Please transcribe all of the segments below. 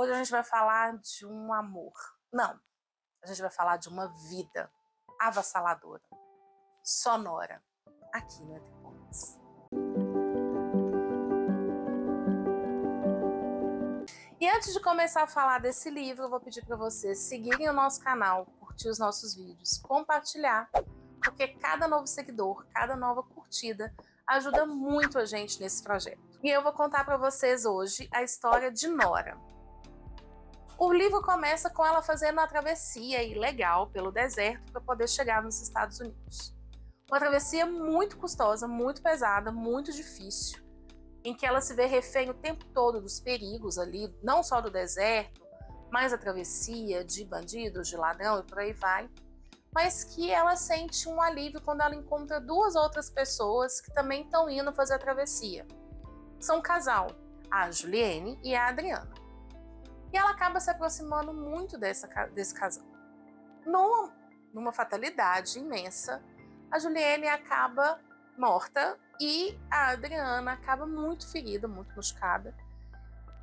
Hoje a gente vai falar de um amor. Não, a gente vai falar de uma vida avassaladora, sonora, aqui no Entre Pontes. E antes de começar a falar desse livro, eu vou pedir para vocês seguirem o nosso canal, curtir os nossos vídeos, compartilhar, porque cada novo seguidor, cada nova curtida ajuda muito a gente nesse projeto. E eu vou contar para vocês hoje a história de Nora. O livro começa com ela fazendo uma travessia ilegal pelo deserto para poder chegar nos Estados Unidos. Uma travessia muito custosa, muito pesada, muito difícil, em que ela se vê refém o tempo todo dos perigos ali, não só do deserto, mas a travessia de bandidos, de ladrão e por aí vai, mas que ela sente um alívio quando ela encontra duas outras pessoas que também estão indo fazer a travessia. São um casal, a Juliane e a Adriana. E ela acaba se aproximando muito desse casal. Numa fatalidade imensa, a Juliane acaba morta e a Adriana acaba muito ferida, muito machucada.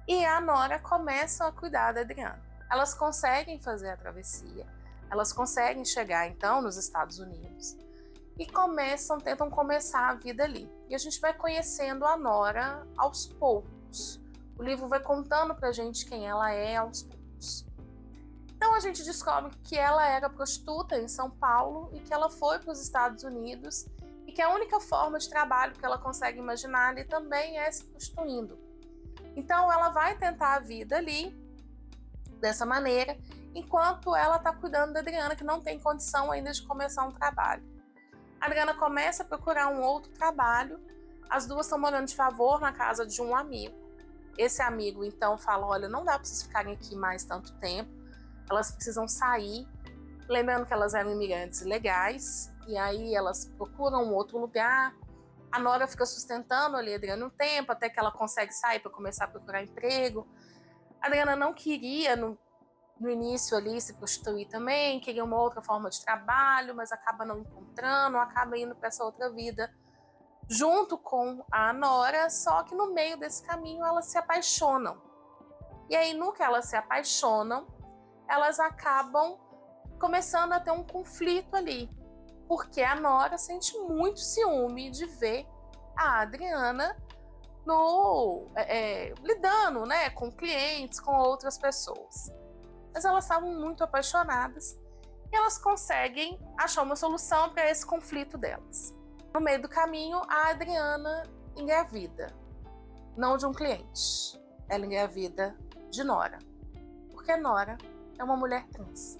E a Nora começa a cuidar da Adriana. Elas conseguem fazer a travessia, elas conseguem chegar então nos Estados Unidos e tentam começar a vida ali. E a gente vai conhecendo a Nora aos poucos. O livro vai contando pra gente quem ela é aos poucos. Então a gente descobre que ela era prostituta em São Paulo e que ela foi para os Estados Unidos e que a única forma de trabalho que ela consegue imaginar ali também é se prostituindo. Então ela vai tentar a vida ali dessa maneira, enquanto ela está cuidando da Adriana, que não tem condição ainda de começar um trabalho. A Adriana começa a procurar um outro trabalho, as duas estão morando de favor na casa de um amigo. Esse amigo então fala, olha, não dá para vocês ficarem aqui mais tanto tempo, elas precisam sair, lembrando que elas eram imigrantes ilegais, e aí elas procuram um outro lugar. A Nora fica sustentando ali a Adriana um tempo, até que ela consegue sair para começar a procurar emprego. A Adriana não queria, no início ali, se prostituir também, queria uma outra forma de trabalho, mas acaba não encontrando, acaba indo para essa outra vida junto com a Nora, só que no meio desse caminho elas se apaixonam. E aí, no que elas se apaixonam, elas acabam começando a ter um conflito ali, porque a Nora sente muito ciúme de ver a Adriana lidando, né, com clientes, com outras pessoas. Mas elas estavam muito apaixonadas e elas conseguem achar uma solução para esse conflito delas. No meio do caminho, a Adriana engravida, não de um cliente, ela engravida de Nora, porque Nora é uma mulher trans.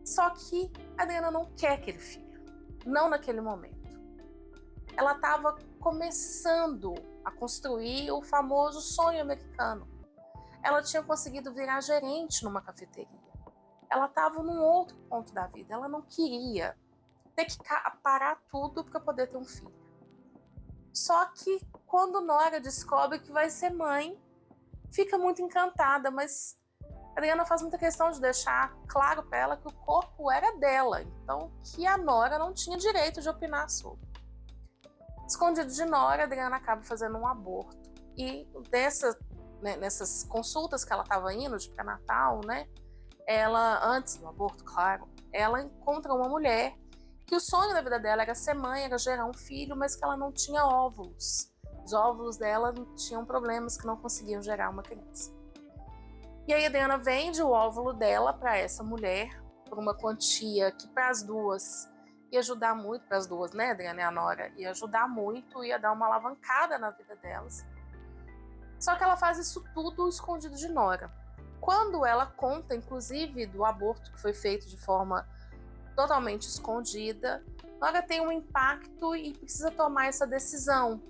Só que a Adriana não quer aquele filho, não naquele momento. Ela estava começando a construir o famoso sonho americano. Ela tinha conseguido virar gerente numa cafeteria. Ela estava num outro ponto da vida, ela não queria ter que parar tudo para poder ter um filho. Só que quando Nora descobre que vai ser mãe, fica muito encantada, mas a Adriana faz muita questão de deixar claro para ela que o corpo era dela, então que a Nora não tinha direito de opinar sobre. Escondido de Nora, a Adriana acaba fazendo um aborto. E nessas consultas que ela estava indo de pré-natal, né, ela, antes do aborto, claro, ela encontra uma mulher que o sonho da vida dela era ser mãe, era gerar um filho, mas que ela não tinha óvulos. Os óvulos dela tinham problemas que não conseguiam gerar uma criança. E aí a Adriana vende o óvulo dela para essa mulher, por uma quantia que para as duas ia ajudar muito, para as duas, né, Adriana e a Nora, ia ajudar muito, ia dar uma alavancada na vida delas. Só que ela faz isso tudo escondido de Nora. Quando ela conta, inclusive, do aborto que foi feito de forma totalmente escondida, Nora tem um impacto e precisa tomar essa decisão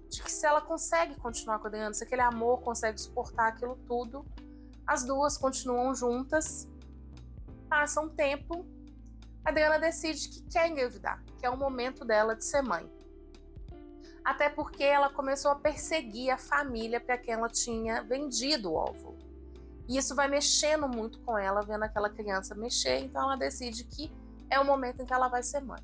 de que se ela consegue continuar com a Adriana, se aquele amor consegue suportar aquilo tudo, as duas continuam juntas. Passa um tempo, a Adriana decide que quer engravidar, que é o momento dela de ser mãe. Até porque ela começou a perseguir a família para quem ela tinha vendido o óvulo. E isso vai mexendo muito com ela, vendo aquela criança mexer, então ela decide que é o momento em que ela vai ser mãe.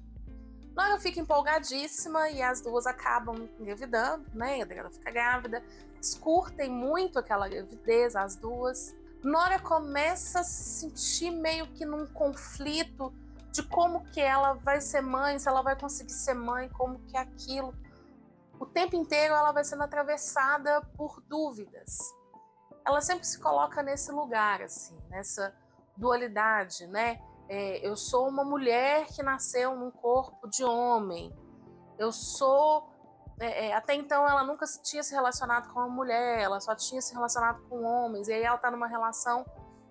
Nora fica empolgadíssima e as duas acabam engravidando, né? A Adriana fica grávida, eles curtem muito aquela gravidez, as duas. Nora começa a se sentir meio que num conflito de como que ela vai ser mãe, se ela vai conseguir ser mãe, como que é aquilo. O tempo inteiro ela vai sendo atravessada por dúvidas. Ela sempre se coloca nesse lugar, assim, nessa dualidade, né? Eu sou uma mulher que nasceu num corpo de homem. Eu sou... até então ela nunca tinha se relacionado com uma mulher, ela só tinha se relacionado com homens. E aí ela tá numa relação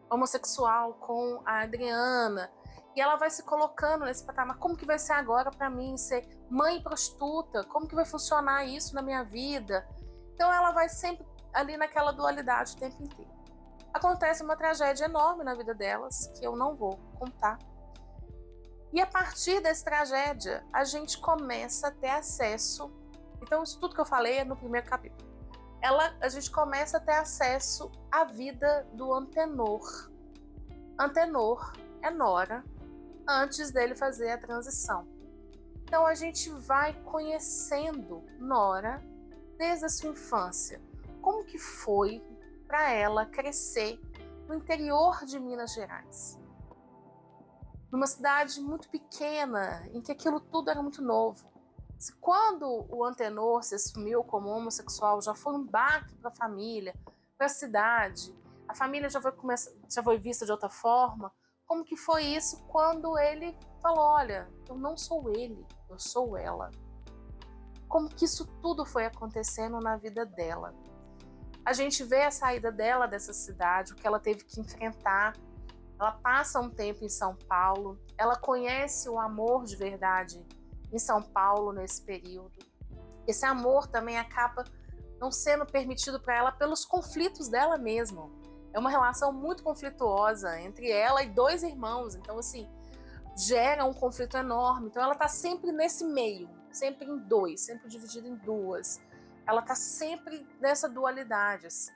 homossexual com a Adriana. E ela vai se colocando nesse patamar. Como que vai ser agora para mim ser mãe prostituta? Como que vai funcionar isso na minha vida? Então ela vai sempre ali naquela dualidade o tempo inteiro. Acontece uma tragédia enorme na vida delas, que eu não vou contar. E a partir dessa tragédia, a gente começa a ter acesso. Então, isso tudo que eu falei é no primeiro capítulo. A gente começa a ter acesso à vida do Antenor. Antenor é Nora, antes dele fazer a transição. Então, a gente vai conhecendo Nora desde a sua infância. Como que foi para ela crescer no interior de Minas Gerais? Numa cidade muito pequena, em que aquilo tudo era muito novo. Quando o Antenor se assumiu como homossexual, já foi um baque para a família, para a cidade. A família já foi vista de outra forma. Como que foi isso quando ele falou, olha, eu não sou ele, eu sou ela. Como que isso tudo foi acontecendo na vida dela. A gente vê a saída dela dessa cidade, o que ela teve que enfrentar. Ela passa um tempo em São Paulo, ela conhece o amor de verdade em São Paulo nesse período. Esse amor também acaba não sendo permitido para ela pelos conflitos dela mesma. É uma relação muito conflituosa entre ela e dois irmãos, então assim, gera um conflito enorme. Então ela está sempre nesse meio, sempre em dois, sempre dividida em duas. Ela está sempre nessa dualidade, assim.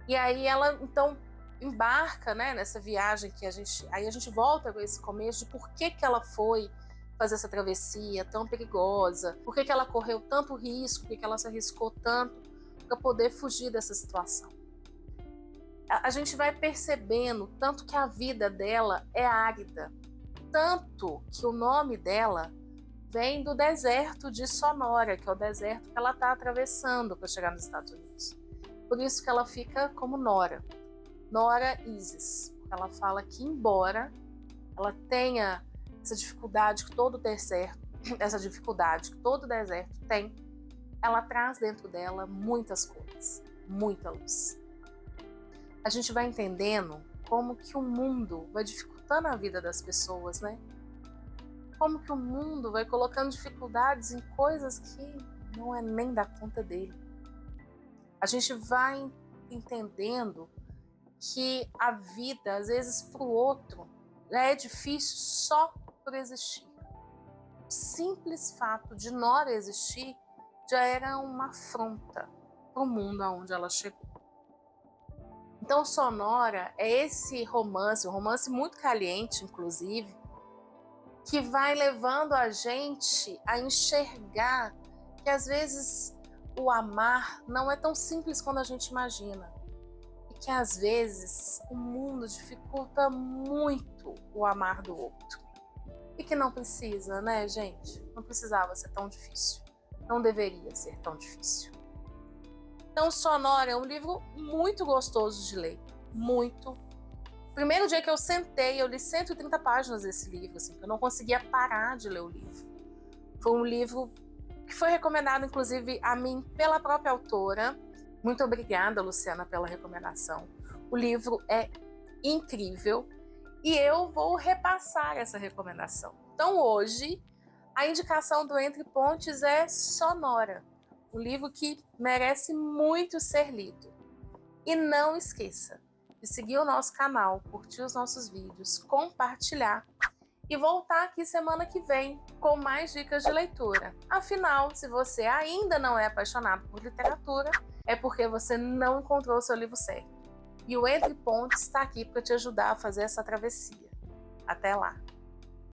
E aí ela, então, embarca, né, nessa viagem que aí a gente volta com esse começo de por que ela foi fazer essa travessia tão perigosa, por que ela correu tanto risco, por que ela se arriscou tanto para poder fugir dessa situação. A gente vai percebendo tanto que a vida dela é árida, tanto que o nome dela vem do deserto de Sonora, que é o deserto que ela está atravessando para chegar nos Estados Unidos. Por isso que ela fica como Nora. Nora Isis. Ela fala que embora ela tenha essa dificuldade que todo deserto tem, ela traz dentro dela muitas cores, muita luz. A gente vai entendendo como que o mundo vai dificultando a vida das pessoas, né? Como que o mundo vai colocando dificuldades em coisas que não é nem da conta dele. A gente vai entendendo que a vida, às vezes, para o outro, já é difícil só por existir. O simples fato de Nora existir já era uma afronta para o mundo aonde ela chegou. Então, Sonora é esse romance, um romance muito caliente, inclusive, que vai levando a gente a enxergar que, às vezes, o amar não é tão simples quanto a gente imagina. E que, às vezes, o mundo dificulta muito o amar do outro. E que não precisa, né, gente? Não precisava ser tão difícil. Não deveria ser tão difícil. Então, Sonora é um livro muito gostoso de ler. Muito. Primeiro dia que eu sentei, eu li 130 páginas desse livro, assim, eu não conseguia parar de ler o livro. Foi um livro que foi recomendado, inclusive, a mim pela própria autora. Muito obrigada, Luciana, pela recomendação. O livro é incrível e eu vou repassar essa recomendação. Então, hoje, a indicação do Entre Pontes é Sonora, um livro que merece muito ser lido. E não esqueça de seguir o nosso canal, curtir os nossos vídeos, compartilhar e voltar aqui semana que vem com mais dicas de leitura. Afinal, se você ainda não é apaixonado por literatura, é porque você não encontrou o seu livro certo. E o Entre Pontes está aqui para te ajudar a fazer essa travessia. Até lá!